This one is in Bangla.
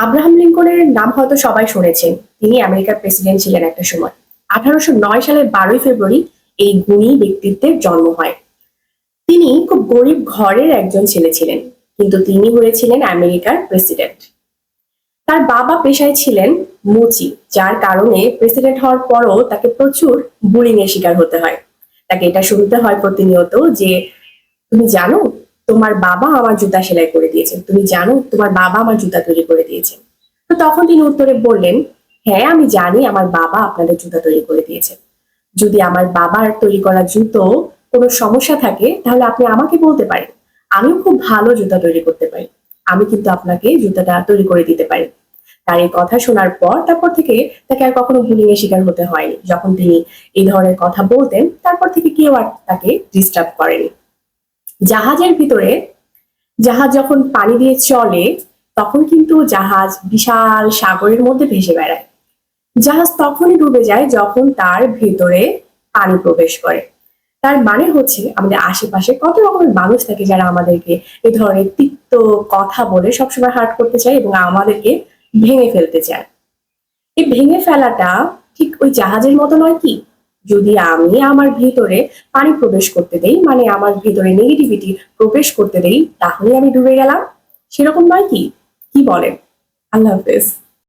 আব্রাহাম লিঙ্কনের নাম হয়তো সবাই শুনেছেন। তিনি আমেরিকার প্রেসিডেন্ট ছিলেন একটা সময়। 1809 সালের 12ই ফেব্রুয়ারি এই গুণী ব্যক্তিত্বের জন্ম হয়। তিনি খুব গরিব ঘরের একজন ছেলে ছিলেন, কিন্তু তিনি হয়েছিলেন আমেরিকার প্রেসিডেন্ট। তার বাবা পেশায় ছিলেন মুচি, যার কারণে প্রেসিডেন্ট হওয়ার পরও তাকে প্রচুর বুলিং এর শিকার হতে হয়। তাকে এটা শুনতে হয় প্রতিনিয়ত যে, তুমি জানো তোমার বাবা আমার জুতা সেলাই করে দিয়েছেন, তুমি জানো তোমার বাবা আমার জুতা তৈরি করে দিয়েছেন। তো তখন তিনি উত্তরে বললেন, হ্যাঁ আমি জানি আমার বাবা আপনাদের জুতা তৈরি করে দিয়েছেন। যদি আমার বাবার তৈরি করা জুতো কোনো সমস্যা থাকে তাহলে আপনি আমাকে বলতে পারেন, আমিও খুব ভালো জুতা তৈরি করতে পারি, আমি কিন্তু আপনাকে জুতাটা তৈরি করে দিতে পারি। তার এই কথা শোনার পর তারপর থেকে তাকে আর কখনো বুলিং এর শিকার হতে হয়নি। যখন তিনি এই ধরনের কথা বলতেন তারপর থেকে কেউ আর তাকে ডিস্টার্ব করেনি। জাহাজের ভিতরে, জাহাজ যখন পানি দিয়ে চলে তখন কিন্তু জাহাজ বিশাল সাগরের মধ্যে ভেসে বেড়ায়। জাহাজ তখনই ডুবে যায় যখন তার ভেতরে পানি প্রবেশ করে। তার মানে হচ্ছে আমাদের আশেপাশে কত রকমের মানুষ থাকে যারা আমাদেরকে এই ধরনের তিক্ত কথা বলে সবসময় হার্ট করতে চায় এবং আমাদেরকে ভেঙে ফেলতে চায়। এই ভেঙে ফেলাটা ঠিক ওই জাহাজের মতো নয় কি? যদি আমি আমার ভিতরে পানি প্রবেশ করতে দেই, মানে আমার ভিতরে নেগেটিভিটি প্রবেশ করতে দেই, তাহলে আমি ডুবে গেলাম। সেরকম নয় কি? কি বলেন? আল্লাহ হাফেজ।